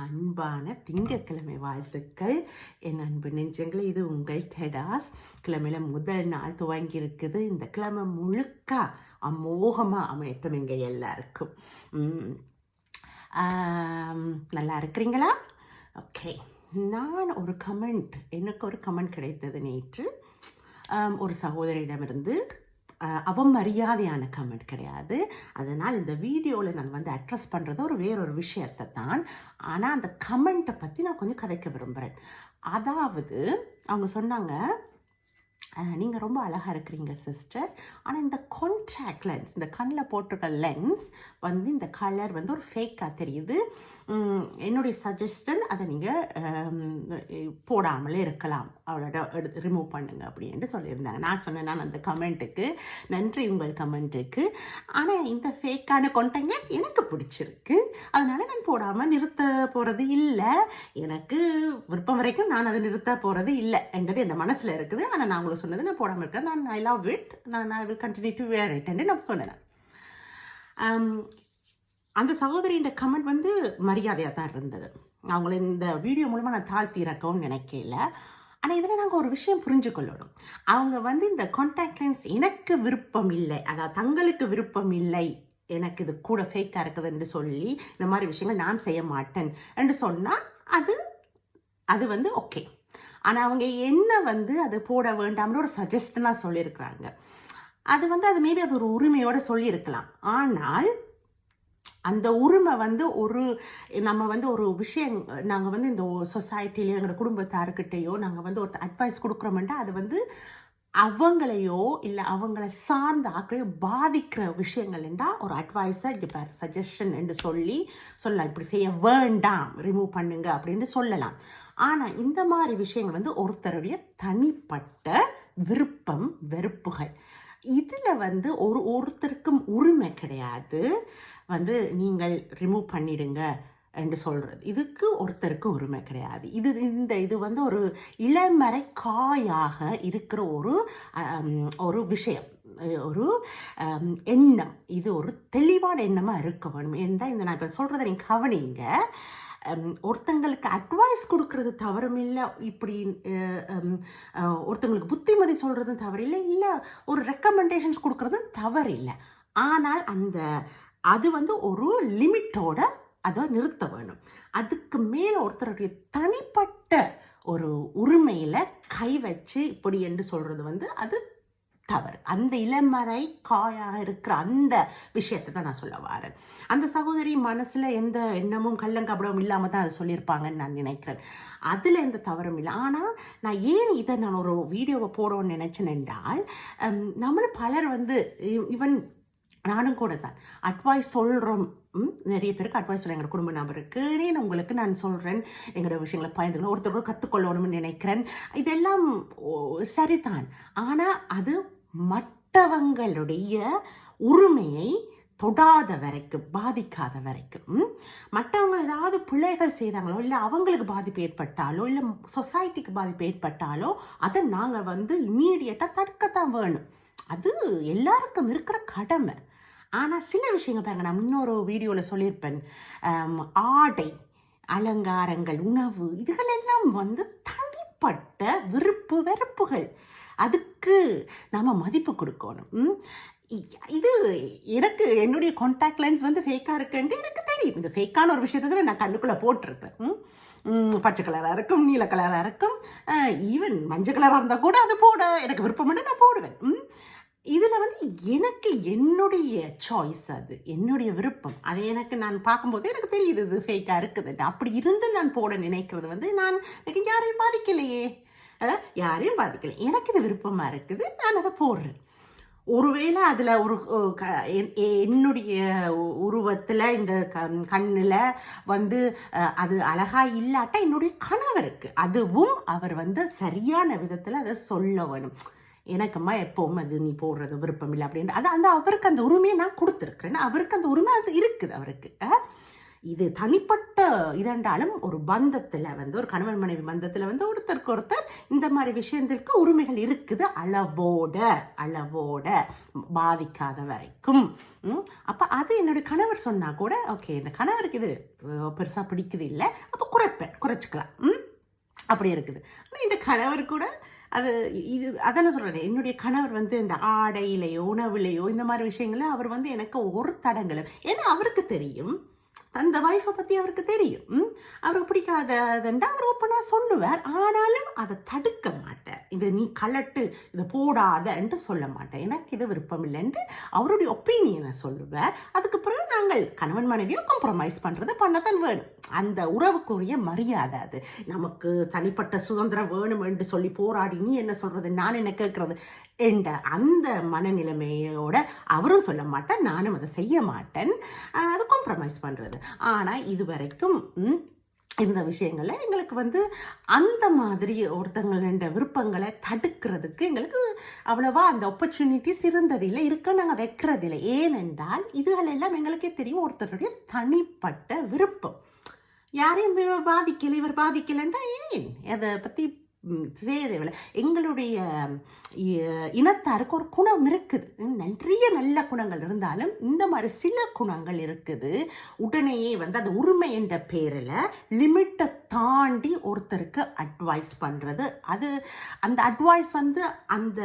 அன்பான திங்கட்கிழமை வாழ்த்துக்கள் என் அன்பு நெஞ்சங்களே. இது உங்கள் டெடாஸ். கிழமையில முதல் நாள் துவங்கி இருக்குது. இந்த கிழமை முழுக்க அமோகமாக அமையட்டும் எங்க எல்லாருக்கும். நல்லா இருக்கிறீங்களா? ஓகே. நான் எனக்கு ஒரு கமெண்ட் கிடைத்தது நேற்று. ஒரு சகோதரியிடமிருந்து அவமரியாதையான கமெண்ட் கிடையாது. அதனால் இந்த வீடியோவில் நான் வந்து அட்ரஸ் பண்ணுறது வேறொரு விஷயத்தை தான். ஆனால் அந்த கமெண்ட்டை பற்றி நான் கொஞ்சம் கதைக்க விரும்புகிறேன். அதாவது அவங்க சொன்னாங்க, நீங்கள் ரொம்ப அழகாக இருக்கிறீங்க சிஸ்டர், ஆனால் இந்த கான்டாக்ட் லென்ஸ், இந்த கண்ணில் போட்டிருக்க லென்ஸ் வந்து இந்த கலர் வந்து ஒரு ஃபேக்காக தெரியுது. என்னுடைய சஜஷன் அதை நீங்கள் போடாமலே இருக்கலாம், அவளோட ரிமூவ் பண்ணுங்க அப்படின்னு சொல்லியிருந்தாங்க. நான் சொன்னேன், நான் அந்த கமெண்ட்டுக்கு நன்றி, உங்கள் கமெண்ட்டுக்கு. ஆனால் இந்த ஃபேக்கான கான்டாக்ட் லென்ஸ் எனக்கு பிடிச்சிருக்கு, அதனால் நான் போடாமல் நிறுத்த போகிறது இல்லை. எனக்கு விருப்பம் வரைக்கும் நான் அதை நிறுத்த போகிறது இல்லை என்றது என் மனசில் இருக்குது. ஆனால் நான் உங்களுக்கு சொன்னது, நான் போடாமல் இருக்கேன், நான் I love it, I will continue to wear it என்று நான் சொன்னேன். அந்த சகோதரியின் கமெண்ட் வந்து மரியாதையாக தான் இருந்தது. அவங்கள இந்த வீடியோ மூலமாக நான் தாழ்த்தி இறக்கவும் நினைக்கல. ஆனால் இதில் நாங்கள் ஒரு விஷயம் புரிஞ்சுக்கொள்ளணும். அவங்க வந்து இந்த கான்டாக்ட் லென்ஸ் எனக்கு விருப்பம் இல்லை, அதாவது தங்களுக்கு விருப்பம் இல்லை, எனக்கு இது கூட ஃபேக்காக இருக்குது என்று சொல்லி இந்த மாதிரி விஷயங்கள் நான் செய்ய மாட்டேன் என்று சொன்னால் அது வந்து ஓகே. ஆனால் அவங்க என்ன வந்து அது போட வேண்டாம்னு ஒரு சஜஷனாக சொல்லியிருக்கிறாங்க. அது மேபி அது ஒரு உரிமையோடு சொல்லியிருக்கலாம். ஆனால் அந்த உரிமை வந்து நம்ம வந்து ஒரு விஷயம், நாங்கள் வந்து இந்த சொசைட்டிலேயோ எங்களோட குடும்பத்தாருக்கிட்டேயோ நாங்கள் வந்து ஒரு அட்வைஸ் கொடுக்குறோம்னா அது வந்து அவங்களையோ இல்லை அவங்கள சார்ந்த ஆக்களையோ பாதிக்கிற விஷயங்கள் என்றால் ஒரு அட்வைஸை இப்போ சஜஷன் என்று சொல்லலாம், இப்படி செய்ய வேண்டாம், ரிமூவ் பண்ணுங்க அப்படின்னு சொல்லலாம். ஆனால் இந்த மாதிரி விஷயங்கள் வந்து ஒருத்தருடைய தனிப்பட்ட விருப்பம் வெறுப்புகள். இதில் வந்து ஒருத்தருக்கும் உரிமை கிடையாது வந்து நீங்கள் ரிமூவ் பண்ணிடுங்க என்று சொல்கிறது. இதுக்கு ஒருத்தருக்கு உரிமை கிடையாது. இது வந்து ஒரு இளமறை காயாக இருக்கிற ஒரு விஷயம், ஒரு எண்ணம். இது ஒரு தெளிவான எண்ணமாக இருக்க வேணும். என்றால் நான் இப்போ சொல்கிறத நீங்கள் கவனிங்க. ஒருத்தங்களுக்கு அட்வைஸ் கொடுக்கறது தவறும் இல்லை, இப்படி ஒருத்தங்களுக்கு புத்திமதி சொல்கிறதும் தவறில்லை, இல்லை ஒரு ரெக்கமெண்டேஷன்ஸ் கொடுக்கறதும் தவறில்லை. ஆனால் அது வந்து ஒரு லிமிட்டோட அதை நிறுத்த வேணும். அதுக்கு மேலே ஒருத்தருடைய தனிப்பட்ட ஒரு உரிமையில் கை வச்சு இப்படி என்று சொல்கிறது வந்து அது தவறு. அந்த இளமறை காயாக இருக்கிற அந்த விஷயத்தை தான் நான் சொல்ல வரேன். அந்த சகோதரி மனசில் எந்த எண்ணமும் கள்ளங்கபடமும் இல்லாமல் தான் அதை சொல்லியிருப்பாங்கன்னு நான் நினைக்கிறேன். அதில் எந்த தவறும் இல்லை. ஆனால் நான் ஏன் இதை நான் ஒரு வீடியோவை போடணும்னு நினைச்சேன் என்றால், நம்மளும் பலர் வந்து ஈவன் நானும் கூட தான் அட்வைஸ் சொல்கிறோம். நிறைய பேருக்கு அட்வைஸ் சொல்கிறேன். எங்களோட குடும்ப நபருக்கு உங்களுக்கு நான் சொல்கிறேன், எங்களோட விஷயங்களை பயந்துக்கணும், ஒருத்தர் கற்றுக்கொள்ளணும்னு நினைக்கிறேன். இதெல்லாம் சரிதான். ஆனால் அது மற்றவங்களுடைய உரிமையை தொடாத வரைக்கும், பாதிக்காத வரைக்கும், மற்றவங்க ஏதாவது பிள்ளைகள் செய்தாங்களோ இல்லை அவங்களுக்கு பாதிப்பு ஏற்பட்டாலோ இல்லை சொசைட்டிக்கு பாதிப்பு ஏற்பட்டாலோ அதை நாங்கள் வந்து இம்மீடியட்டாக தடுக்கத்தான் வேணும். அது எல்லாருக்கும் இருக்கிற கடமை. ஆனால் சில விஷயங்கள் பாருங்க, நான் இன்னொரு வீடியோவில் சொல்லியிருப்பேன், ஆடை அலங்காரங்கள், உணவு, இதுகளெல்லாம் வந்து தனிப்பட்ட விருப்பு வெறுப்புகள். அதுக்கு நம்ம மதிப்பு கொடுக்கணும். இது எனக்கு என்னுடைய கான்டாக்ட் லென்ஸ் வந்து ஃபேக்காக இருக்குன்ட்டு எனக்கு தெரியும். இந்த ஃபேக்கான ஒரு விஷயத்தை நான் கண்ணுக்குள்ளே போட்டிருக்கேன். பச்சை கலராக இருக்கும், நீல கலராக இருக்கும், ஈவன் மஞ்சள் கலராக இருந்தால் கூட அது போட எனக்கு விருப்பம் நான் போடுவேன். இதில் வந்து எனக்கு என்னுடைய சாய்ஸ், அது என்னுடைய விருப்பம். அதை நான் பார்க்கும்போது எனக்கு தெரியுது இது ஃபேக்காக இருக்குது. அப்படி இருந்து நான் போட நினைக்கிறது வந்து எனக்கு யாரையும் பாதிக்கலையே, யாரையும் பாதிக்கலை, எனக்கு இது விருப்பமாக இருக்குது, நான் அதை போடுறேன். ஒருவேளை அதில் என்னுடைய உருவத்தில் இந்த கண்ணில் வந்து அது அழகாக இல்லாட்டா என்னுடைய கணவருக்கு அதுவும் அவர் வந்து சரியான விதத்தில் அதை சொல்ல வேணும். எனக்கம்மா எப்பவும் அது நீ போடுறது விருப்பம் இல்லை அப்படின்ட்டு அவருக்கு அந்த உரிமையை நான் கொடுத்துருக்குறேன். அவருக்கு அந்த உரிமை அது இருக்குது அவருக்கு. இது தனிப்பட்ட இதென்றாலும் ஒரு பந்தத்தில் வந்து ஒரு கணவன் மனைவி பந்தத்தில் வந்து ஒருத்தருக்கு ஒருத்தர் இந்த மாதிரி விஷயத்திற்கு உரிமைகள் இருக்குது, அளவோட பாதிக்காத வரைக்கும். அப்போ அது என்னுடைய கணவர் சொன்னால் கூட ஓகே, இந்த கணவருக்கு இது பெருசாக பிடிக்குது இல்லை, அப்போ குறைச்சிக்கலாம், அப்படி இருக்குது. ஆனால் இந்த கணவர் கூட அது இது அதான சொல்கிறேன், என்னுடைய கணவர் வந்து இந்த ஆடையிலையோ உணவுலையோ இந்த மாதிரி விஷயங்கள அவர் வந்து எனக்கு ஒரு தடங்களும், ஏன்னா அவருக்கு தெரியும், அந்த வைஃபை பற்றி அவருக்கு தெரியும், அவருக்கு பிடிக்காததுண்டா அவர் ஓப்பனாக சொல்லுவார். ஆனாலும் அதை தடுக்க மாட்டார், இதை நீ கலட்டு, இதை போடாதன்ட்டு சொல்ல மாட்டேன், எனக்கு இது விருப்பம் இல்லைன்ட்டு அவருடைய ஒப்பீனியனை சொல்லுவார். அதுக்கு பிறகு நாங்கள் கணவன் மனைவியோ காம்ப்ரமைஸ் பண்ணுறது பண்ணத்தான் வேணும். அந்த உறவுக்குரிய மரியாதை அது. நமக்கு தனிப்பட்ட சுதந்திரம் வேணும் என்று சொல்லி போராடி நீ என்ன சொல்கிறது, நான் என்ன கேட்குறது என்ற அந்த மனநிலைமையோட அவரும் சொல்ல மாட்டேன், நானும் அதை செய்ய மாட்டேன், அது காம்ப்ரமைஸ் பண்ணுறது. ஆனால் இது வரைக்கும் இந்த விஷயங்களில் எங்களுக்கு வந்து அந்த மாதிரி ஒருத்தங்களோட விருப்பங்களை தடுக்கிறதுக்கு எங்களுக்கு அவ்வளவா அந்த ஆப்பர்ச்சுனிட்டிஸ் இருந்ததில்லை, இருக்க நாங்கள் வைக்கிறதில்லை. ஏனென்றால் இதுகளெல்லாம் எங்களுக்கே தெரியும் ஒருத்தருடைய தனிப்பட்ட விருப்பம், யாரையும் பாதிக்கலை, இவர் பாதிக்கலைன்னா ஏன் அதை பற்றி தேவையில்லை. எங்களுடைய இனத்தாருக்கு ஒரு குணம் இருக்குது, நிறைய நல்ல குணங்கள் இருந்தாலும் இந்த மாதிரி சில குணங்கள் இருக்குது. உடனேயே வந்து அந்த உரிமை என்ற பேரில் லிமிட்டை தாண்டி ஒருத்தருக்கு அட்வைஸ் பண்ணுறது, அது அந்த அட்வைஸ் வந்து அந்த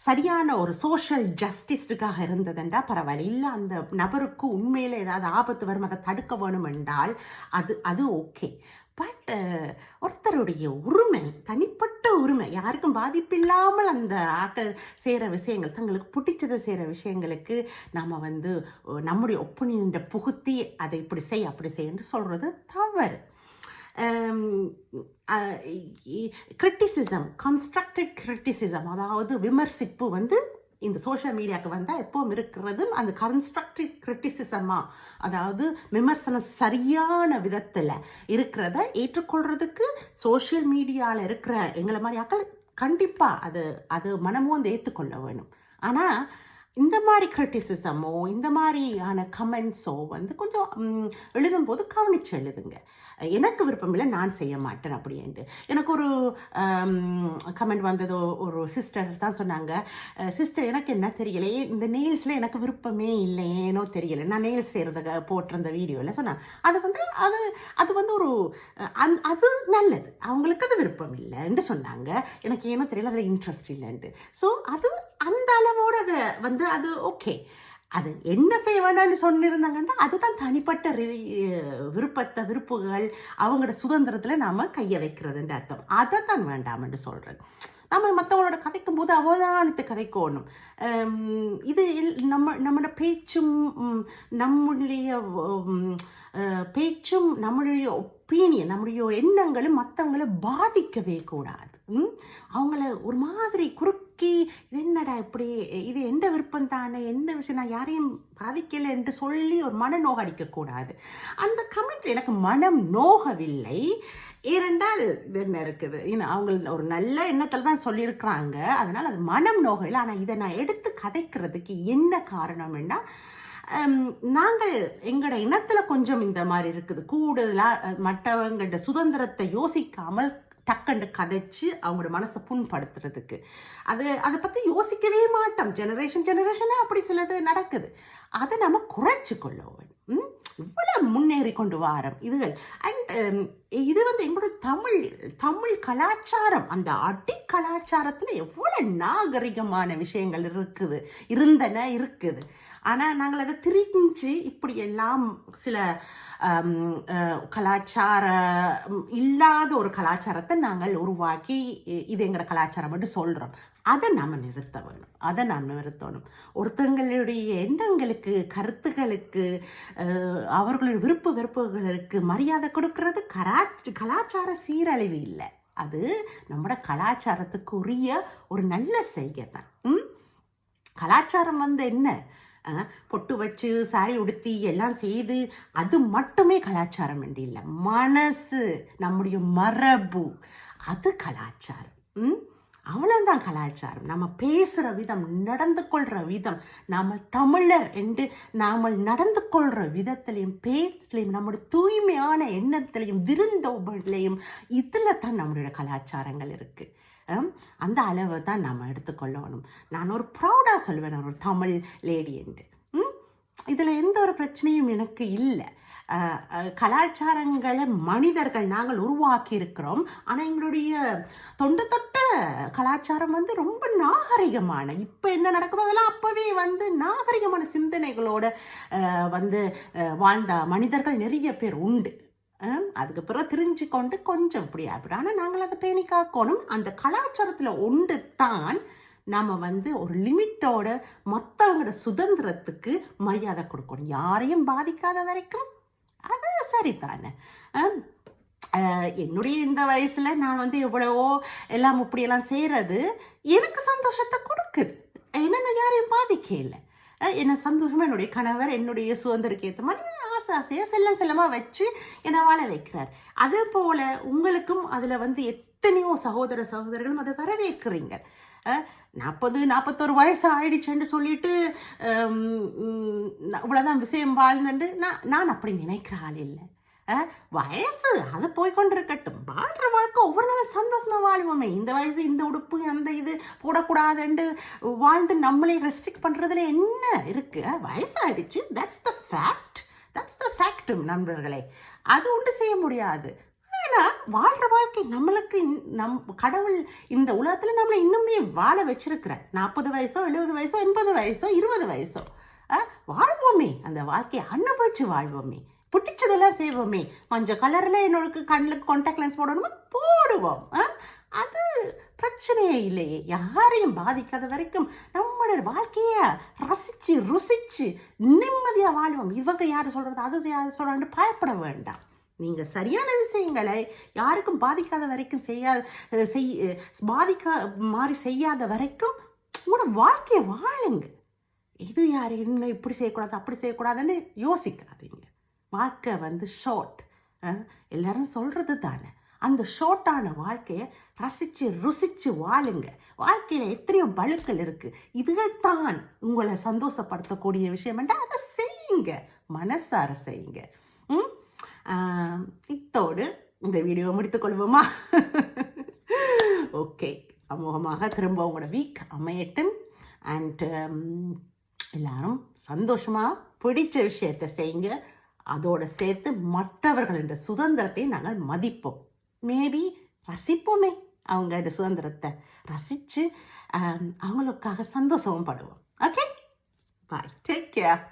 சரியான ஒரு சோஷியல் ஜஸ்டிஸுக்காக இருந்ததுண்டா பரவாயில்ல, இல்லை அந்த நபருக்கு உண்மையில் ஏதாவது ஆபத்து வரும், அதை தடுக்க வேணும் என்றால் அது ஓகே. பட் ஒருத்தருடைய உரிமை, தனிப்பட்ட உரிமை, யாருக்கும் பாதிப்பில்லாமல் அந்த ஆக்கள் செய்கிற விஷயங்கள், தங்களுக்கு பிடிச்சதை செய்கிற விஷயங்களுக்கு நம்ம வந்து நம்முடைய ஒப்பீனியனை புகுத்தி அதை இப்படி செய் அப்படி செய்யன்னு சொல்கிறது தவறு. கிரிட்டிசிசம், கன்ஸ்ட்ரக்டிவ் கிரிட்டிசிசம், அதாவது விமர்சிப்பு வந்து இந்த சோஷியல் மீடியாவுக்கு வந்தால் எப்பவும் இருக்கிறது அந்த கன்ஸ்ட்ரக்டிவ் கிரிட்டிசிசமாக, அதாவது விமர்சனம் சரியான விதத்தில் இருக்கிறத ஏற்றுக்கொள்கிறதுக்கு சோஷியல் மீடியாவில் இருக்கிற எங்களை மாதிரி ஆக்கள் கண்டிப்பாக அது மனமும் வந்து ஏற்றுக்கொள்ள வேணும். ஆனால் இந்த மாதிரி கிரிட்டிசிசமோ இந்த மாதிரியான கமெண்ட்ஸோ வந்து கொஞ்சம் எழுதும்போது கவனித்து எழுதுங்க. எனக்கு விருப்பம் இல்லை, நான் செய்ய மாட்டேன் அப்படின்ட்டு. எனக்கு ஒரு கமெண்ட் வந்ததோ, ஒரு சிஸ்டர் தான் சொன்னாங்க, சிஸ்டர் எனக்கு என்ன தெரியலை, இந்த நெயில்ஸில் எனக்கு விருப்பமே இல்லை, ஏனோ தெரியலை, நான் நெயில்ஸ் செய்கிறத போட்டிருந்த வீடியோவில் சொன்னாங்க. அது வந்து ஒரு அது நல்லது, அவங்களுக்கு அது விருப்பம் இல்லைன்னு சொன்னாங்க. எனக்கு ஏனோ தெரியல, அதில் இன்ட்ரெஸ்ட் இல்லைன்ட்டு. ஸோ அது அந்த அளவோட வந்து அது ஓகே. அது என்ன செய்ய வேண்டாம்னு சொன்னிருந்தாங்கன்னா அதுதான் தனிப்பட்ட விருப்புகள், அவங்களோட சுதந்திரத்தில் நாம் கையை வைக்கிறதுன்ற அர்த்தம். அதை தான் வேண்டாம்னு சொல்கிறேன். நம்ம மற்றவங்களோட கதைக்கும் போது அவதானித்து கதைக்கணும். இது நம்மளோட பேச்சும் நம்முடைய ஒப்பீனியன், நம்முடைய எண்ணங்களும் மற்றவங்களை பாதிக்கவே கூடாது. அவங்கள ஒரு மாதிரி குறுக்கி இது என்னடா இப்படி, இது எந்த விருப்பம் தானே, என்ன விஷயம், நான் யாரையும் பாதிக்கலை என்று சொல்லி ஒரு மன நோக அடிக்கக்கூடாது. அந்த கமெண்ட் எனக்கு மனம் நோகவில்லை. ஏனென்றால் இது என்ன இருக்குது, அவங்க ஒரு நல்ல எண்ணத்தில் தான் சொல்லியிருக்கிறாங்க, அதனால் அது மனம் நோகலை. ஆனால் இதை நான் எடுத்து கதைக்கிறதுக்கு என்ன காரணம்னா, நாங்கள் எங்களோட இனத்தில் கொஞ்சம் இந்த மாதிரி இருக்குது, கூடுதலாக மற்றவங்களோட சுதந்திரத்தை யோசிக்காமல் டக்குண்டு கதைச்சு அவங்களோட மனசை புண்படுத்துறதுக்கு அதை பற்றி யோசிக்கவே மாட்டோம். ஜெனரேஷனாக அப்படி சிலது நடக்குது. அதை நம்ம குறைச்சி கொள்ள வேண்டும். இவ்வளோ முன்னேறி கொண்டு வாரம் இதுகள். அண்ட் இது வந்து எங்களோட தமிழ் கலாச்சாரம், அந்த அடி கலாச்சாரத்தில் எவ்வளோ நாகரிகமான விஷயங்கள் இருக்குது. ஆனால் நாங்கள் அதை திரிஞ்சு இப்படி எல்லாம் சில கலாச்சாரம் இல்லாத ஒரு கலாச்சாரத்தை நாங்கள் உருவாக்கி இது எங்களோட கலாச்சாரம் என்று சொல்கிறோம். அதை நாம் நிறுத்தணும். ஒருத்தங்களுடைய எண்ணங்களுக்கு, கருத்துக்களுக்கு, அவர்களுடைய வெறுப்புகளுக்கு மரியாதை கொடுக்கறது கலாச்சார சீரழிவு இல்லை, அது நம்மளோட கலாச்சாரத்துக்கு உரிய ஒரு நல்ல செய்கை தான். கலாச்சாரம் வந்து என்ன, பொட்டு வச்சு சாரி உடுத்தி எல்லாம் செய்து அது மட்டுமே கலாச்சாரம் என்று இல்லை, மனசு, நம்முடைய மரபு, அது கலாச்சாரம். அவ்வளோதான் கலாச்சாரம். நம்ம பேசுகிற விதம், நடந்து கொள்கிற விதம், நாம் தமிழர் என்று நாம் நடந்து கொள்கிற விதத்திலையும் பேச்சிலையும் நம்முடைய தூய்மையான எண்ணத்திலையும் விருந்தோம்பலையும் இதில் தான் நம்மளுடைய கலாச்சாரங்கள் இருக்குது. அந்த அளவை தான் நம்ம எடுத்துக்கொள்ளணும். நான் ஒரு ப்ரௌடாக சொல்லுவேன், நான் ஒரு தமிழ் லேடி என்று. இதில் எந்த ஒரு பிரச்சனையும் எனக்கு இல்லை. கலாச்சாரங்களை மனிதர்கள் நாங்கள் உருவாக்கி இருக்கிறோம். ஆனால் எங்களுடைய தொண்டு தொட்ட கலாச்சாரம் வந்து ரொம்ப நாகரிகமான, இப்போ என்ன நடக்குதோ அதெல்லாம் அப்போவே வந்து நாகரிகமான சிந்தனைகளோட வந்து வாழ்ந்த மனிதர்கள் நிறைய பேர் உண்டு. அதுக்கு பிறகு தெரிஞ்சு கொண்டு கொஞ்சம் இப்படி அப்படி. ஆனால் நாங்கள் அதை பேணி காக்கணும். அந்த கலாச்சாரத்தில் ஒன்று தான் நம்ம வந்து ஒரு லிமிட்டோட மற்றவங்களோட சுதந்திரத்துக்கு மரியாதை கொடுக்கணும். யாரையும் பாதிக்காத வரைக்கும் அது சரிதானே. என்னுடைய இந்த வயசில் நான் வந்து எவ்வளவோ எல்லாம் இப்படியெல்லாம் செய்கிறது எனக்கு சந்தோஷத்தை கொடுக்குது. என்னென்ன யாரையும் பாதிக்க இல்லை. என்ன சந்தோஷமாக என்னுடைய கணவர் என்னுடைய சுதந்திரக்கு ஏற்ற மாதிரி ஆசையாக செல்லமாக வச்சு என்னை வாழ வைக்கிறார். அதே போல் உங்களுக்கும் அதில் வந்து எத்தனையோ சகோதரர்களும் அதை வரவேற்கிறீங்க. 40-41 வயசு ஆயிடுச்சுன்னு சொல்லிட்டு இவ்வளோதான் விஷயம் வாழ்ந்துட்டு நான் அப்படி நினைக்கிற ஆள் இல்லை. வயசு அது போய்கொண்டிருக்கட்டும். வாழ்கிற வாழ்க்கை ஒவ்வொரு நாளும் சந்தோஷமாக வாழ்வோமே. இந்த வயசு இந்த உடுப்பு அந்த இது போடக்கூடாதுன்னு வாழ்ந்து நம்மளே ரெஸ்ட்ரிக்ட் பண்ணுறதுல என்ன இருக்குது? வயசு ஆயிடுச்சு. தட்ஸ் த ஃபேக்ட் நண்பர்களே. அது ஒன்று செய்ய முடியாது. ஆனால் வாழ்கிற வாழ்க்கை நம்மளுக்கு கடவுள் இந்த உலகத்தில் நம்மளை இன்னுமே வாழ வச்சிருக்கிறார். 40 வயசோ 70 வயசோ 80 வயசோ 20 வயசோ வாழ்வோமே. அந்த வாழ்க்கையை அனுபவிச்சு வாழ்வோமே. பிடிச்சதெல்லாம் செய்வோமே. மஞ்சள் கலரில் என்னோட கண்ணுக்கு கான்டாக்ட் லென்ஸ் போடணுமா போடுவோம். அது பிரச்சனையே இல்லையே. யாரையும் பாதிக்காத வரைக்கும் நம்மளோட வாழ்க்கையை ரசித்து ருசித்து நிம்மதியாக வாழ்வோம். இவங்க யார் சொல்கிறது அது யார் சொல்கிறான்னு பயப்பட வேண்டாம். நீங்கள் சரியான விஷயங்களை யாருக்கும் பாதிக்காத வரைக்கும் செய்யாத வரைக்கும் உங்களோட வாழ்க்கையை வாழுங்க. இது யார் என்ன இப்படி செய்யக்கூடாது அப்படி செய்யக்கூடாதுன்னு யோசிக்காதீங்க. வாழ்க்கை வந்து ஷார்ட். எல்லாரும் சொல்கிறது தானே. அந்த ஷார்ட்டான வாழ்க்கையை ரசித்து ருசித்து வாழுங்க. வாழ்க்கையில் எத்தனையோ பழுக்கள் இருக்குது. இதுகள் தான் உங்களை சந்தோஷப்படுத்தக்கூடிய விஷயம் என்றால் அதை செய்யுங்க, மனசார செய்யுங்க. இத்தோடு இந்த வீடியோ முடித்துக்கொள்வோமா? ஓகே, அமோகமாக திரும்ப உங்களோட வீக் அமையட்டும். அண்ட் எல்லாரும் சந்தோஷமாக பிடிச்ச விஷயத்தை செய்யுங்க. அதோடு சேர்த்து மற்றவர்களோட சுதந்திரத்தை நாங்கள் மதிப்போம். மேபி ரசிப்போமே. அவங்களோட சுதந்திரத்தை ரசித்து அவங்களுக்காக சந்தோஷமும் படுவோம். ஓகே, பாய், டேக் கேர்.